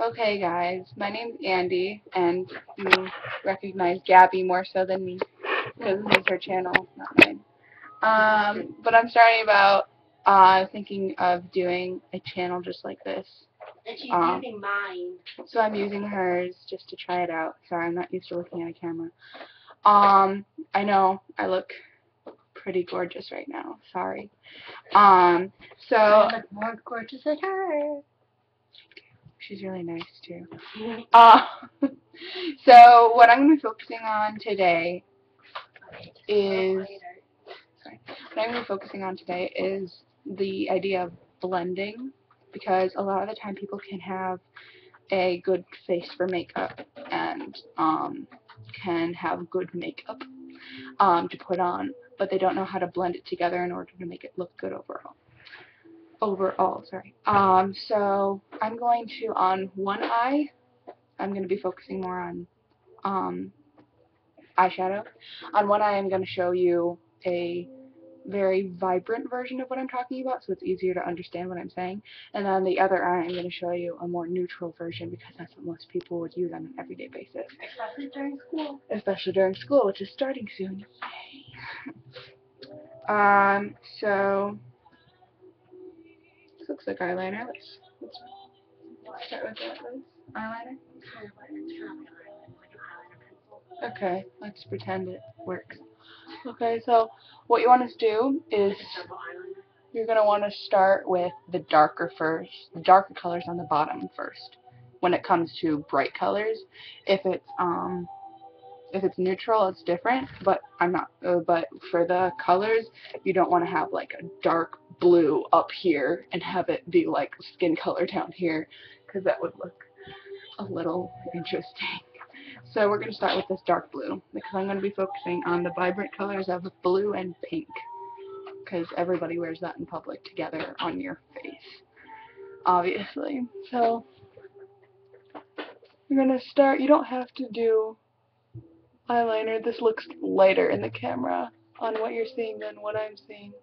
Okay, guys, my name's Andy, and you recognize Gabby more so than me because this is her channel, not mine. But I'm starting about thinking of doing a channel just like this. And she's Um, using mine. so I'm using hers just to try it out. Sorry, I'm not used to looking at a camera. I know I look pretty gorgeous right now. Sorry. So I look more gorgeous than her. she's really nice too. Uh, so what I'm going to be focusing on today is what I'm going to be focusing on today is the idea of blending, because a lot of the time people can have a good face for makeup and can have good makeup to put on, but they don't know how to blend it together in order to make it look good overall. Sorry. So I'm going to, on one eye, I'm going to be focusing more on eyeshadow. On one eye, I'm going to show you a very vibrant version of what I'm talking about, so it's easier to understand what I'm saying. And on the other eye, I'm going to show you a more neutral version, because that's what most people would use on an everyday basis. Especially during school. Especially during school, which is starting soon. So this looks like eyeliner. Let's start with that. Eyeliner. Okay, let's pretend it works. Okay, so what you want to do is you're going to want to start with the darker colors on the bottom first. When it comes to bright colors, if it's neutral, it's different. But but for the colors, you don't want to have like a dark blue up here and have it be like skin color down here, because that would look a little interesting. So we're going to start with this dark blue, because I'm going to be focusing on the vibrant colors of blue and pink, because everybody wears that in public together on your face, obviously. So we're going to start. You don't have to do eyeliner. This looks lighter in the camera on what you're seeing than what I'm seeing.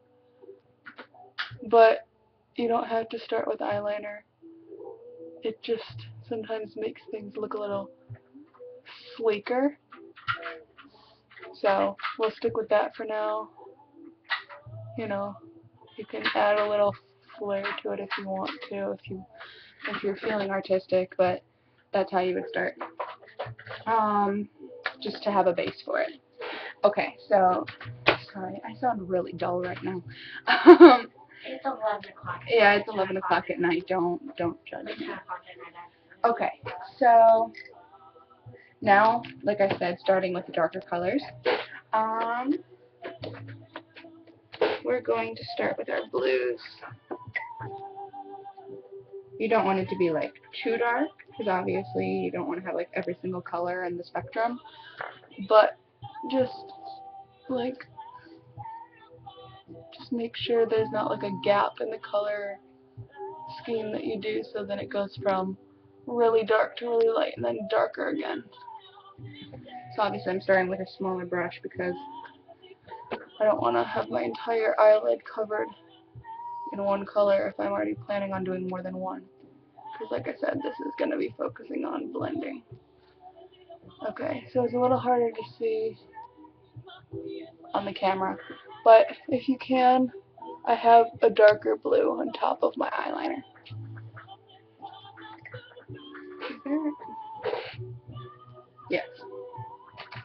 But you don't have to start with eyeliner. It just sometimes makes things look a little sleeker. So we'll stick with that for now. You know, you can add a little flair to it if you want to, if you're feeling artistic, but that's how you would start. Just to have a base for it. Okay, so sorry, I sound really dull right now. It's 11 o'clock. Yeah, it's 11 o'clock at night. Don't judge me. Okay, so now, like I said, starting with the darker colors, we're going to start with our blues. You don't want it to be like too dark, because obviously you don't want to have like every single color in the spectrum, but just like make sure there's not like a gap in the color scheme that you do, so then it goes from really dark to really light and then darker again. So obviously I'm starting with a smaller brush because I don't want to have my entire eyelid covered in one color if I'm already planning on doing more than one. Because like I said, this is going to be focusing on blending. Okay, so it's a little harder to see on the camera, but if you can, I have a darker blue on top of my eyeliner. Yes.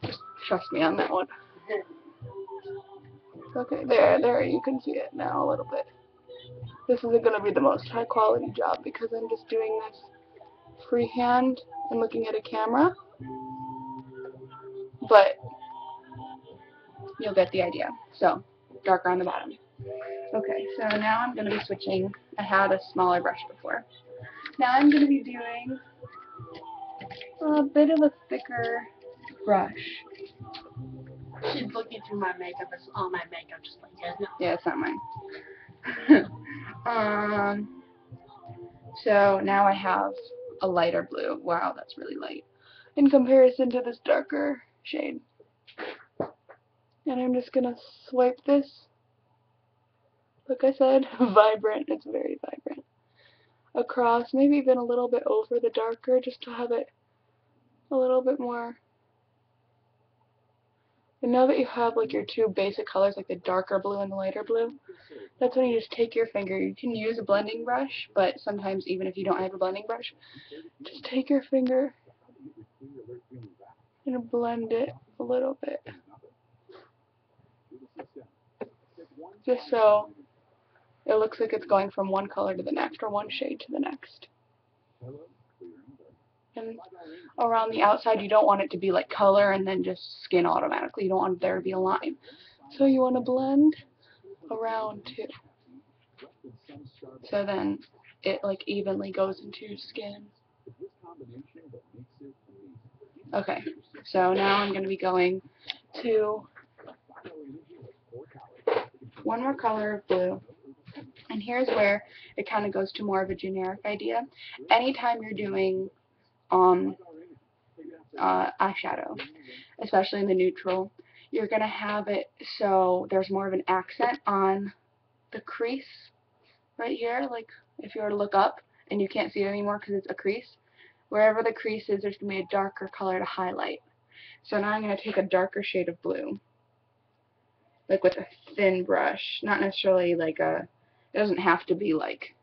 Just trust me on that one. Okay, there, you can see it now a little bit. This isn't going to be the most high quality job because I'm just doing this freehand and looking at a camera, but you'll get the idea. So, darker on the bottom. Okay, so now I'm going to be switching. I had a smaller brush before. Now I'm going to be doing a bit of a thicker brush. She's looking through my makeup. It's all my makeup, just like that. Yeah, it's not mine. So now I have a lighter blue. Wow, that's really light in comparison to this darker shade. And I'm just gonna swipe this. Like I said, vibrant. It's very vibrant. across, maybe even a little bit over the darker, just to have it a little bit more. And now that you have like your two basic colors, like the darker blue and the lighter blue, that's when you just take your finger. You can use a blending brush, but sometimes even if you don't have a blending brush, just take your finger and blend it a little bit. Just so it looks like it's going from one color to the next, or one shade to the next. And around the outside, you don't want it to be like color and then just skin automatically. You don't want there to be a line. So you want to blend around too. So then it like evenly goes into your skin. Okay, so now I'm going to be going to one more color of blue. And here's where it kind of goes to more of a generic idea. Anytime you're doing eyeshadow, especially in the neutral, you're going to have it so there's more of an accent on the crease right here. Like if you were to look up and you can't see it anymore because it's a crease, wherever the crease is, there's going to be a darker color to highlight. So now I'm going to take a darker shade of blue, like with a thin brush, not necessarily like a, it doesn't have to be like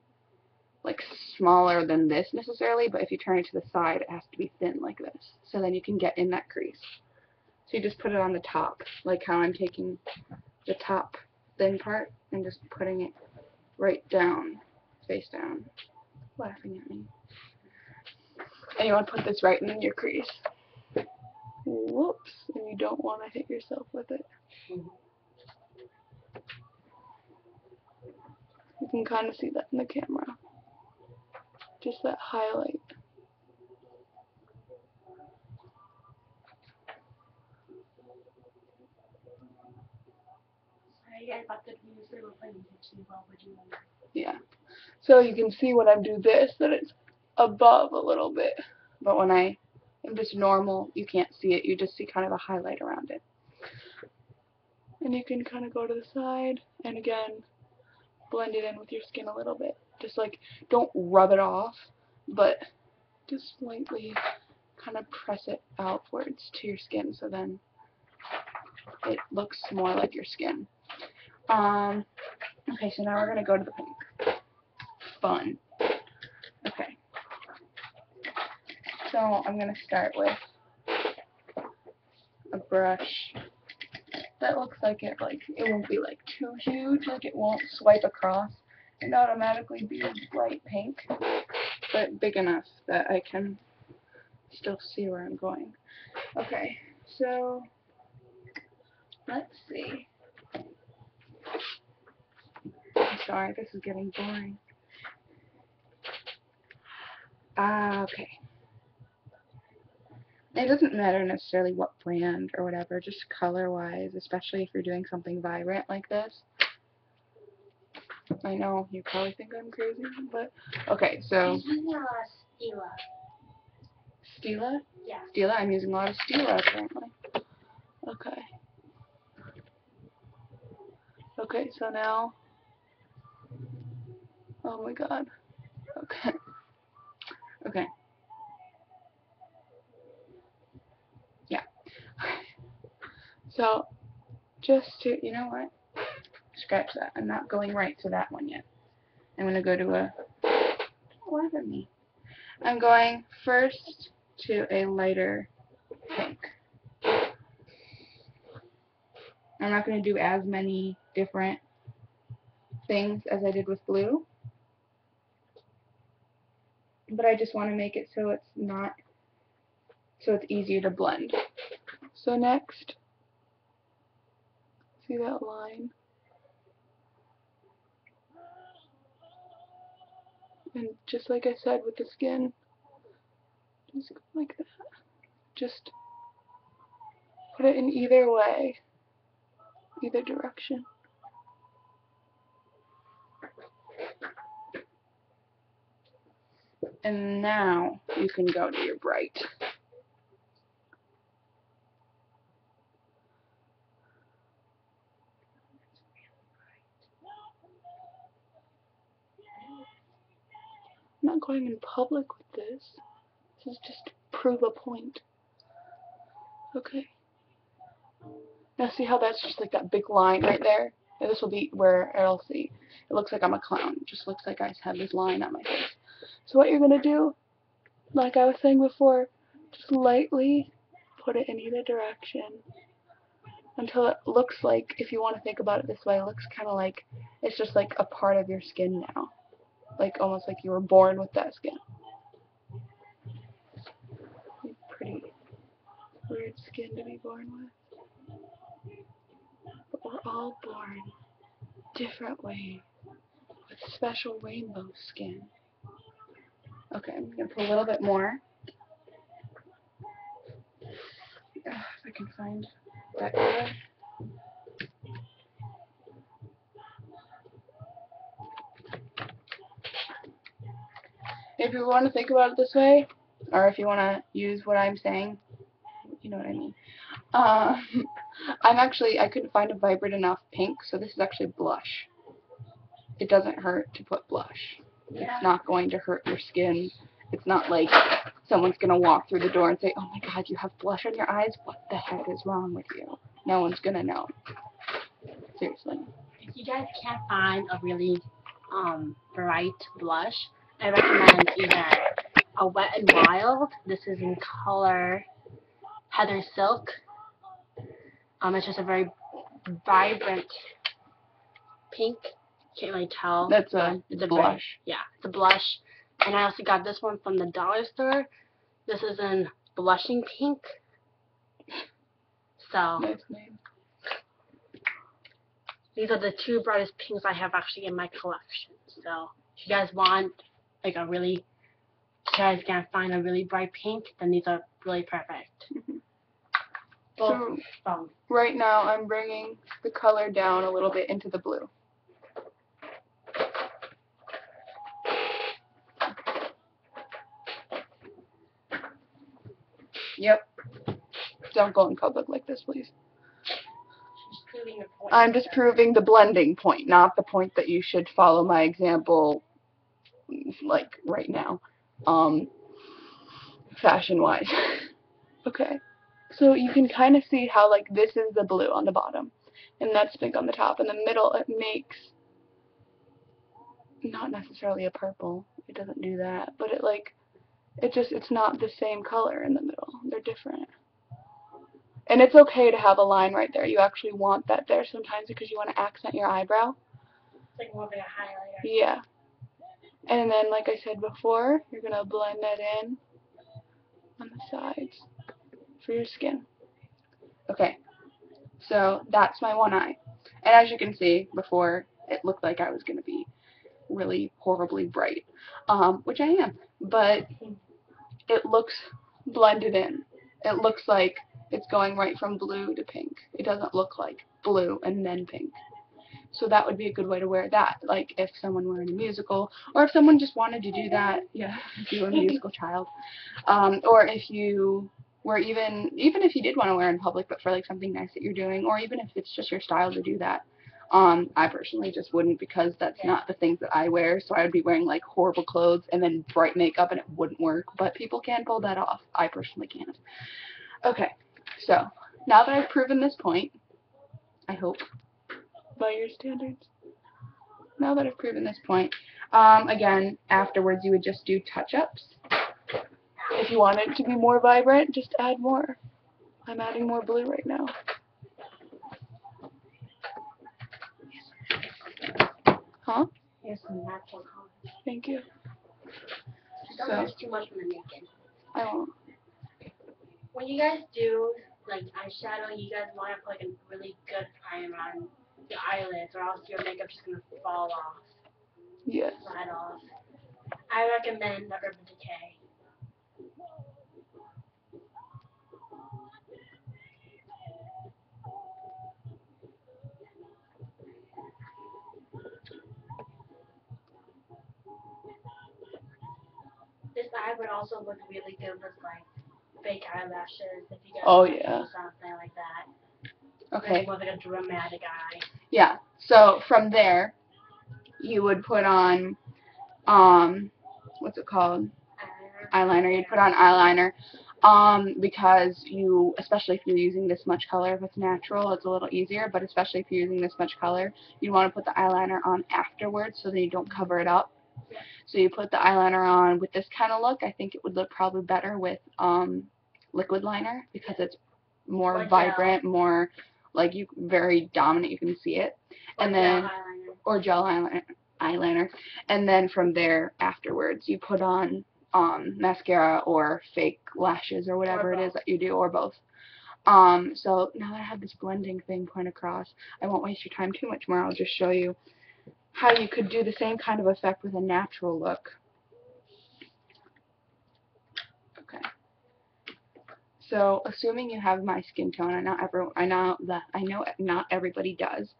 smaller than this necessarily, but if you turn it to the side, it has to be thin like this, so then you can get in that crease. So you just put it on the top, like how I'm taking the top thin part and just putting it right down, face down, laughing at me. And you want to put this right in your crease. Whoops, and you don't want to hit yourself with it. You can kind of see that in the camera. Just that highlight. Yeah. So you can see when I do this that it's above a little bit. But when I am just normal, you can't see it. You just see kind of a highlight around it. And you can kind of go to the side and again blend it in with your skin a little bit. Just like, don't rub it off, but just lightly kind of press it outwards to your skin so then it looks more like your skin. Okay, so now we're going to go to the pink. Fun. Okay. So I'm going to start with a brush that looks like it won't be like too huge, like it won't swipe across and automatically be bright pink, but big enough that I can still see where I'm going. Okay, so let's see. I'm sorry, this is getting boring. Okay. It doesn't matter necessarily what brand or whatever, just color-wise, especially if you're doing something vibrant like this. I know, you probably think I'm crazy, but... Okay, so... Stila. Stila? Yeah. Stila? I'm using a lot of Stila, apparently. Okay. Okay, so now... Oh my god. Okay. Okay. Yeah. So, just to... You know what? Scratch that. I'm not going right to that one yet. I'm going to go to a... Laugh at me. I'm going first to a lighter pink. I'm not going to do as many different things as I did with blue, but I just want to make it so it's easier to blend. So next, see that line? And just like I said with the skin, just go like that. Just put it in either way, either direction. And now you can go to your bright. not going in public with this. This is just to prove a point. Okay. Now see how that's just like that big line right there? And this will be where it'll see. It looks like I'm a clown. It just looks like I have this line on my face. So what you're going to do, like I was saying before, just lightly put it in either direction until it looks like, if you want to think about it this way, it looks kind of like it's just like a part of your skin now. Like almost like you were born with that skin. Pretty weird skin to be born with. But we're all born different ways with special rainbow skin. Okay, I'm going to put a little bit more. If I can find that area. If you want to think about it this way, or if you want to use what I'm saying, you know what I mean. I couldn't find a vibrant enough pink, so this is actually blush. It doesn't hurt to put blush. Yeah. It's not going to hurt your skin. It's not like someone's going to walk through the door and say, oh my god, you have blush on your eyes? What the heck is wrong with you? No one's going to know. Seriously. If you guys can't find a really bright blush, I recommend either a Wet n Wild. This is in color Heather Silk. It's just a very vibrant pink. Can't really tell. That's it's a blush. Yeah, it's a blush. And I also got this one from the dollar store. This is in blushing pink. So nice name. These are the two brightest pinks I have actually in my collection. So if you guys want like a really, if you guys can't find a really bright pink, then these are really perfect. Mm-hmm. So right now I'm bringing the color down a little bit into the blue. Yep. Don't go in public like this, please. I'm just proving the blending point, not the point that you should follow my example, like, right now, fashion-wise. Okay. So you can kind of see how, like, this is the blue on the bottom, and that's pink on the top. In the middle, it makes not necessarily a purple. It doesn't do that, but it, like, it's not the same color in the middle. They're different. And it's okay to have a line right there. You actually want that there sometimes because you want to accent your eyebrow. It's like more of a highlighter. Yeah. And then, like I said before, you're going to blend that in on the sides for your skin. Okay. So that's my one eye. And as you can see, before, it looked like I was going to be really horribly bright, which I am. But it looks blended in. It looks like it's going right from blue to pink. It doesn't look like blue and then pink. So that would be a good way to wear that. Like if someone were in a musical, or if someone just wanted to do that, yeah, if you were a musical child, or if you were even if you did want to wear in public, but for like something nice that you're doing, or even if it's just your style to do that. I personally just wouldn't because that's not the things that I wear, so I would be wearing like horrible clothes and then bright makeup and it wouldn't work, but people can pull that off. I personally can't. Okay, so now that I've proven this point, I hope, by your standards, now that I've proven this point, again, afterwards you would just do touch-ups. If you want it to be more vibrant, just add more. I'm adding more blue right now. Huh? Here's some natural color. Thank you. Don't use too much when I'm making. I won't. When you guys do like eyeshadow, you guys want to put like a really good primer on your eyelids, or else your makeup's just gonna fall off. Yes. Slide off. I recommend the Urban Decay. This eye would also look really good with like fake eyelashes if you guys want to do something like that. Okay. More like a dramatic eye. Yeah. So from there, you would put on what's it called? Eyeliner. You'd put on eyeliner. Because especially if you're using this much color, if it's natural, it's a little easier, but especially if you're using this much color, you want to put the eyeliner on afterwards so that you don't cover it up. So you put the eyeliner on with this kind of look. I think it would look probably better with liquid liner because it's more vibrant, more like very dominant. You can see it, and then or gel eyeliner, and then from there afterwards you put on mascara or fake lashes or whatever it is that you do, or both. So now that I have this blending thing point across, I won't waste your time too much more. I'll just show you how you could do the same kind of effect with a natural look. Okay. So assuming you have my skin tone, I know not everybody does.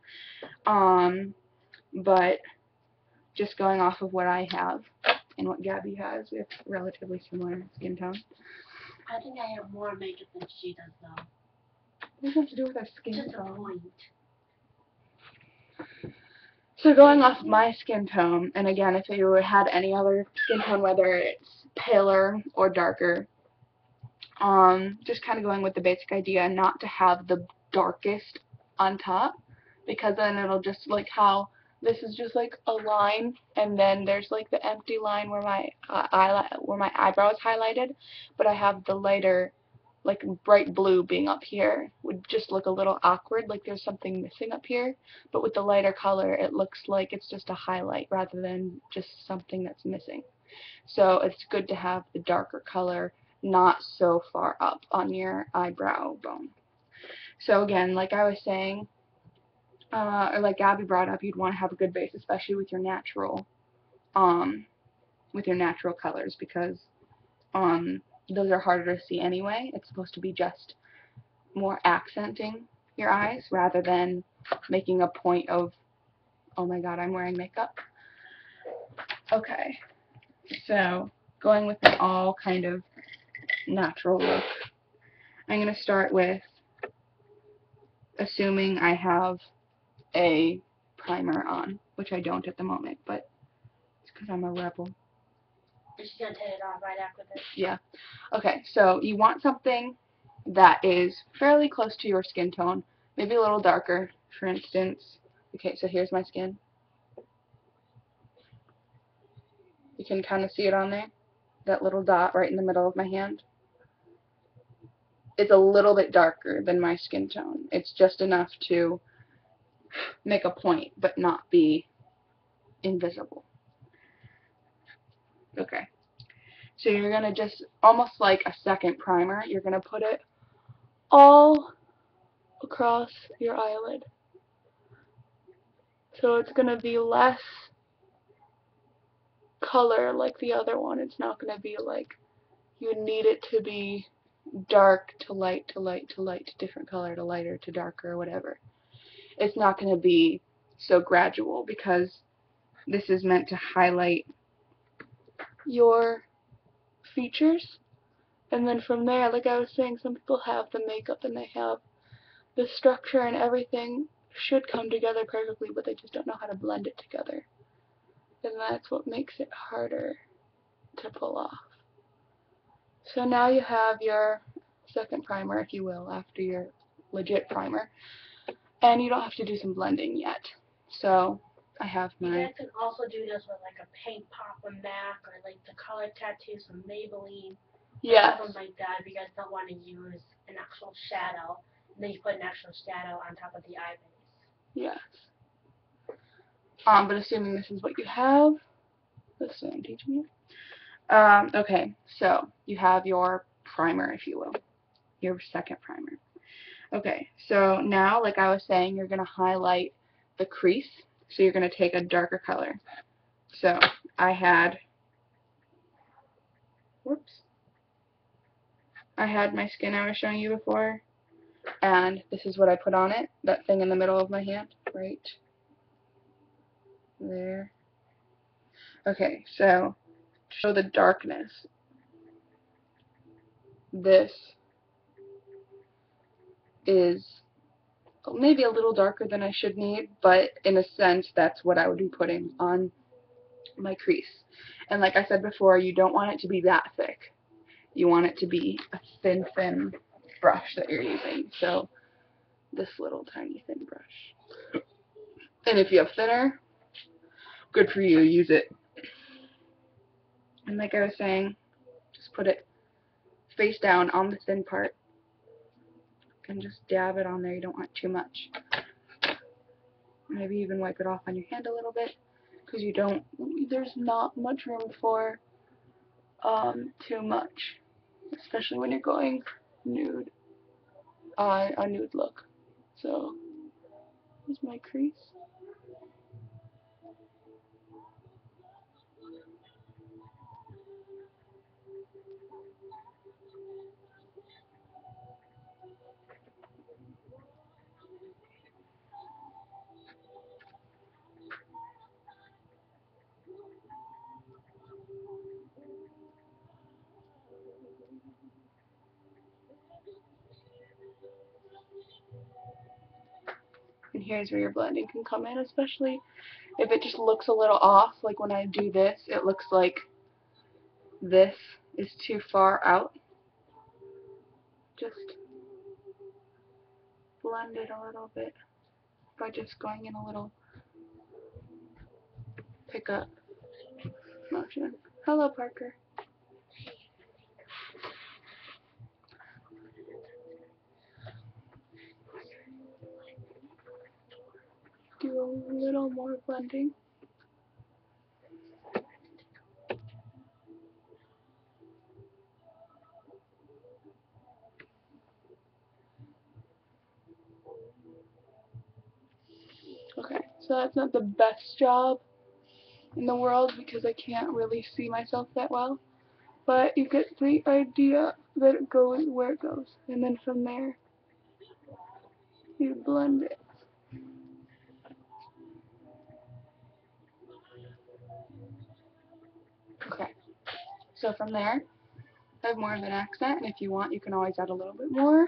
But just going off of what I have and what Gabby has, we have relatively similar skin tone. I think I have more makeup than she does, though. What does it have to do with our skin Just tone? a point. So going off my skin tone, and again, if you had any other skin tone, whether it's paler or darker, just kind of going with the basic idea not to have the darkest on top, because then it'll just, like how this is just like a line, and then there's like the empty line where my eyebrow is highlighted, but I have the lighter, like bright blue being up here would just look a little awkward, like there's something missing up here. But with the lighter color, it looks like it's just a highlight rather than just something that's missing. So it's good to have the darker color not so far up on your eyebrow bone. So again, like I was saying, or like Gabby brought up, you'd want to have a good base, especially with your natural colors, because those are harder to see anyway. It's supposed to be just more accenting your eyes rather than making a point of, oh my god, I'm wearing makeup. Okay, so going with an all kind of natural look, I'm going to start with assuming I have a primer on, which I don't at the moment, but it's because I'm a rebel. She's going to take it off right after this. Yeah. Okay, so you want something that is fairly close to your skin tone, maybe a little darker, for instance. Okay, so here's my skin. You can kind of see it on there, that little dot right in the middle of my hand. It's a little bit darker than my skin tone. It's just enough to make a point, but not be invisible. Okay. So you're going to just, almost like a second primer, you're going to put it all across your eyelid. So it's going to be less color like the other one. It's not going to be like you need it to be dark to light to light to light to different color to lighter to darker or whatever. It's not going to be so gradual because this is meant to highlight your features, and then from there, like I was saying, some people have the makeup and they have the structure and everything should come together perfectly, but they just don't know how to blend it together, and that's what makes it harder to pull off. So now you have your second primer, if you will, after your legit primer, and you don't have to do some blending yet. So I have my... You guys can also do this with like a paint pop from MAC or like the color tattoos from Maybelline. Yes. Something like that if you guys don't want to use an actual shadow. And then you put an actual shadow on top of the eye base. Yes. But assuming this is what you have, this is what I'm teaching you. Okay, so you have your primer, if you will, your second primer. Okay, so now, like I was saying, you're going to highlight the crease, so you're going to take a darker color. So I had my skin I was showing you before, and this is what I put on it, that thing in the middle of my hand, right there. Okay, so to show the darkness, this is maybe a little darker than I should need, but in a sense, that's what I would be putting on my crease. And like I said before, you don't want it to be that thick. You want it to be a thin brush that you're using. So this little tiny thin brush. And if you have thinner, good for you, use it. And like I was saying, just put it face down on the thin part and just dab it on there. You don't want too much. Maybe even wipe it off on your hand a little bit, because there's not much room for too much, especially when you're going nude, a nude look. So here's my crease. And here's where your blending can come in, especially if it just looks a little off. Like when I do this, it looks like this is too far out. Just blend it a little bit by just going in a little pickup motion. Hello, Parker. Do a little more blending. Okay, so that's not the best job in the world because I can't really see myself that well, but you get the idea that it goes where it goes, and then from there you blend it. Okay, so from there I have more of an accent, and if you want you can always add a little bit more.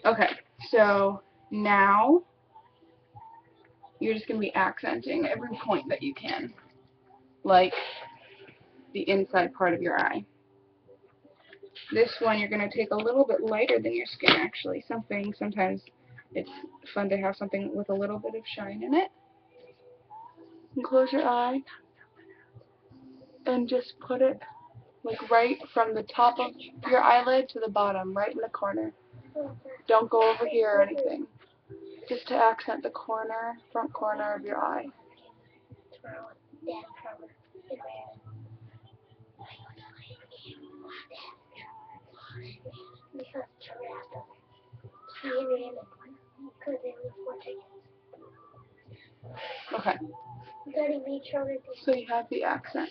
Okay, so now you're just going to be accenting every point that you can, like the inside part of your eye. This one you're going to take a little bit lighter than your skin, actually. Sometimes it's fun to have something with a little bit of shine in it. And close your eye and just put it like right from the top of your eyelid to the bottom, right in the corner. Don't go over here or anything. Just to accent the front corner of your eye. Okay. So you have the accent.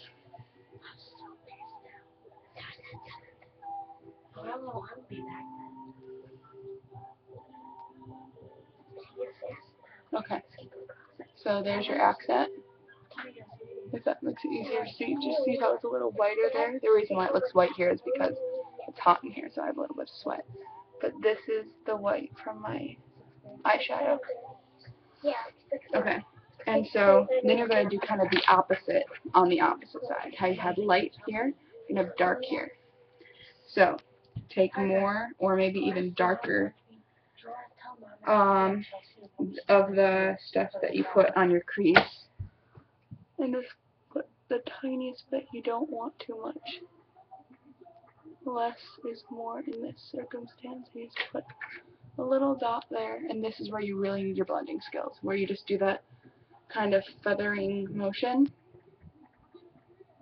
Okay. So there's your accent. If that makes it easier to see, just see how it's a little whiter there. The reason why it looks white here is because it's hot in here, so I have a little bit of sweat. But this is the white from my eyeshadow. Okay. And so then you're going to do kind of the opposite on the opposite side. How you have light here, you have dark here. So take more or maybe even darker of the stuff that you put on your crease. And just put the tiniest bit. You don't want too much. Less is more in this circumstance. You just put a little dot there, and this is where you really need your blending skills, where you just do that kind of feathering motion.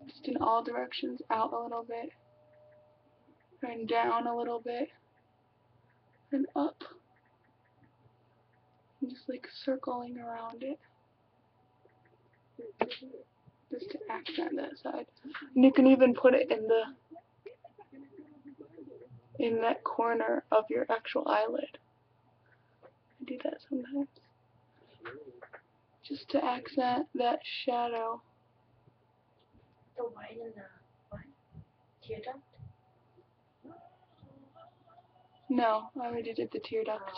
Just in all directions, out a little bit, and down a little bit, and up. And just like circling around it. Just to accent that side. And you can even put it in that corner of your actual eyelid. I do that sometimes. Just to accent that shadow. The white and the what? Tear duct? No, I already did the tear duct.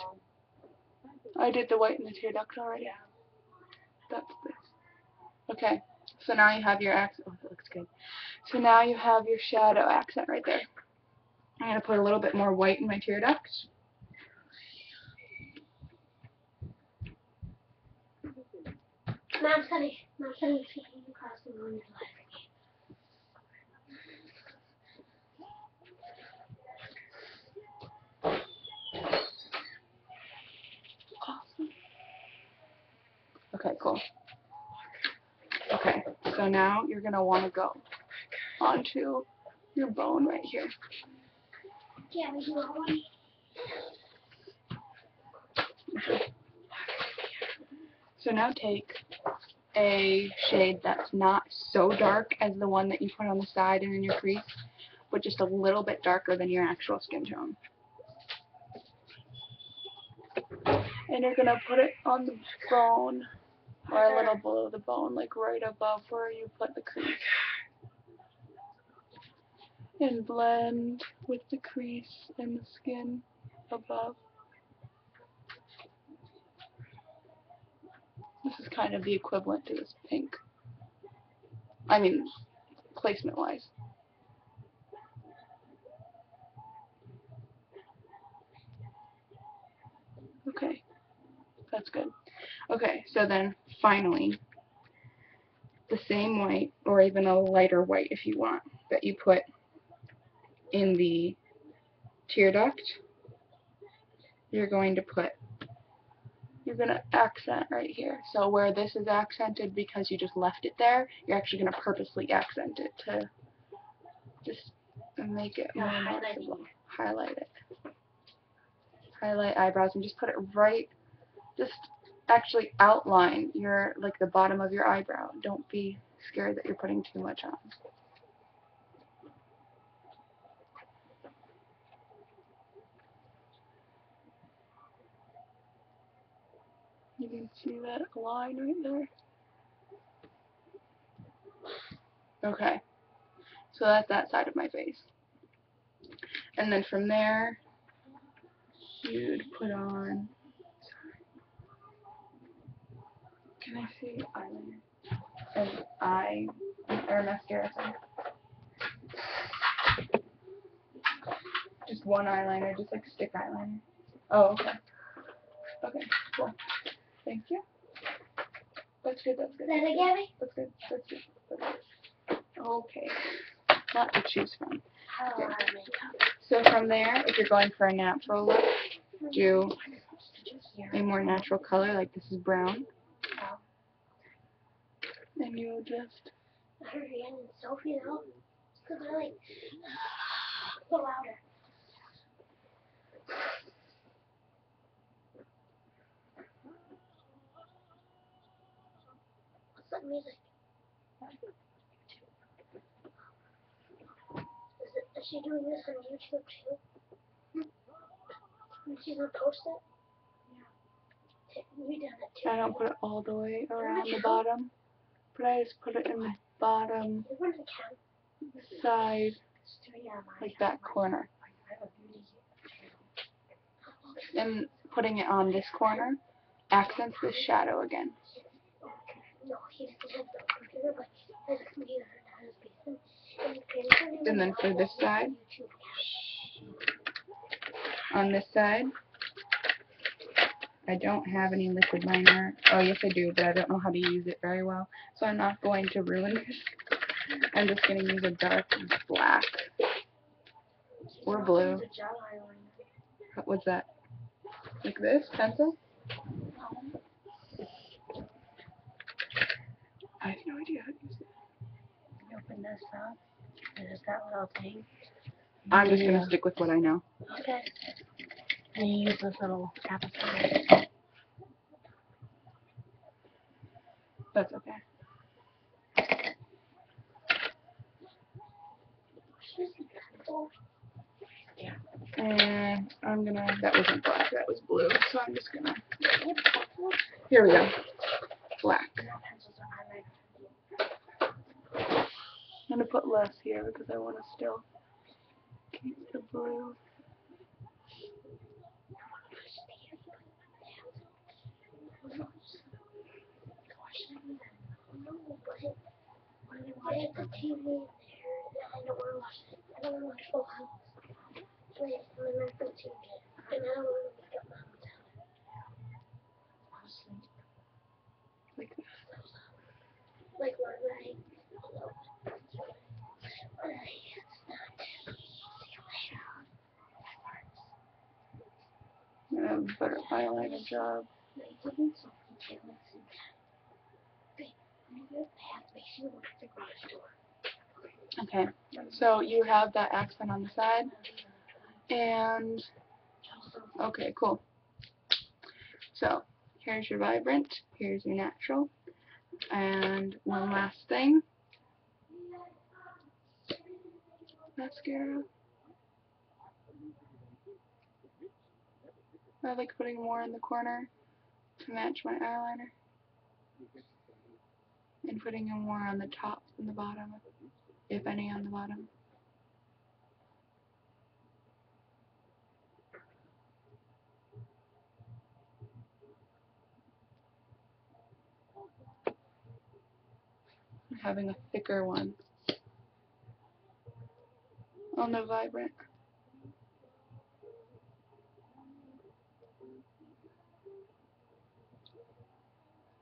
I did the white and the tear duct already. That's this. Okay, so now you have your accent. Oh, that looks good. So now you have your shadow accent right there. I'm going to put a little bit more white in my tear ducts. Mom's coming across the room. Awesome. Okay, cool. Okay, so now you're going to want to go onto your bone right here. Yeah, we do all one. So now take a shade that's not so dark as the one that you put on the side and in your crease, but just a little bit darker than your actual skin tone. And you're going to put it on the bone, or a little below the bone, like right above where you put the crease. And blend with the crease and the skin above. This is kind of the equivalent to this pink. I mean, placement-wise. Okay, that's good. Okay, so then finally, the same white, or even a lighter white if you want, that you put in the tear duct, you're going to accent right here. So where this is accented because you just left it there, you're actually going to purposely accent it to just make it more noticeable. Highlight it. Highlight eyebrows and just put it right, just actually outline your, like the bottom of your eyebrow. Don't be scared that you're putting too much on. You can see that line right there. Okay, so that's that side of my face. And then from there, you'd put on, can I see eyeliner? Or mascara, sorry. Just one eyeliner, just like stick eyeliner. Oh, okay. Okay, cool. Thank you. That's good, that's good. Then again, That's good, that's good. That's good. Okay. Lot to choose from. Okay. So from there, if you're going for a natural look, do a more natural color, like this is brown. And you'll just... Her and Sophie, though, because they're like, go louder. What's that music? Is she doing this on YouTube too? And she's gonna post it? Yeah. We done it too. I don't put it all the way around the bottom, but I just put it in the bottom side, like that corner. And putting it on this corner accents the shadow again. And then for this side, on this side, I don't have any liquid liner. Oh, yes I do, but I don't know how to use it very well. So I'm not going to ruin this. I'm just going to use a dark black or blue. What's that? Like this? Pencil? I have no idea how to use it. You open this up. There's that little thing. I'm just going to stick with what I know. Okay. And you use this little tapestry. That's okay. Yeah. And I'm gonna, that wasn't black, that was blue, so I'm just gonna, here we go, black. I'm gonna put less here because I want to still keep the blue. When I watch the TV in there, I don't want to watch it. I don't want to watch Full House. So I have to remember the TV. And I don't want to wake up my hotel. I was asleep. Like this. Like when I, it's not easy later. Butterfly liner job. They didn't something to listen to. I have to make sure we're at the garage door. Okay, so you have that accent on the side, and okay, cool. So here's your vibrant, here's your natural, and one last thing, mascara. I like putting more in the corner to match my eyeliner, and putting in more on the top than the bottom, if any on the bottom. Having a thicker one on the vibrant.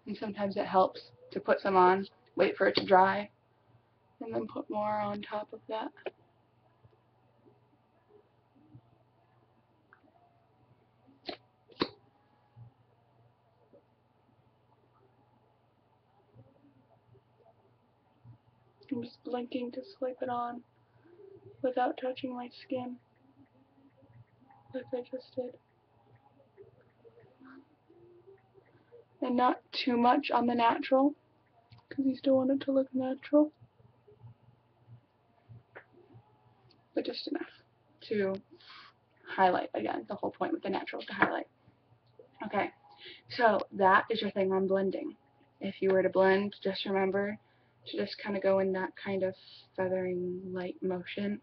And sometimes it helps to put some on, wait for it to dry, and then put more on top of that. I'm just blinking to slip it on without touching my skin, like I just did. And not too much on the natural, because you still want it to look natural, but just enough to highlight. Again, the whole point with the natural is to highlight. Okay, so that is your thing on blending. If you were to blend, just remember to just kind of go in that kind of feathering light motion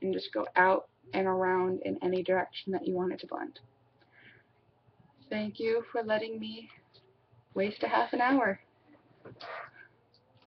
and just go out and around in any direction that you want it to blend. Thank you for letting me waste a half an hour.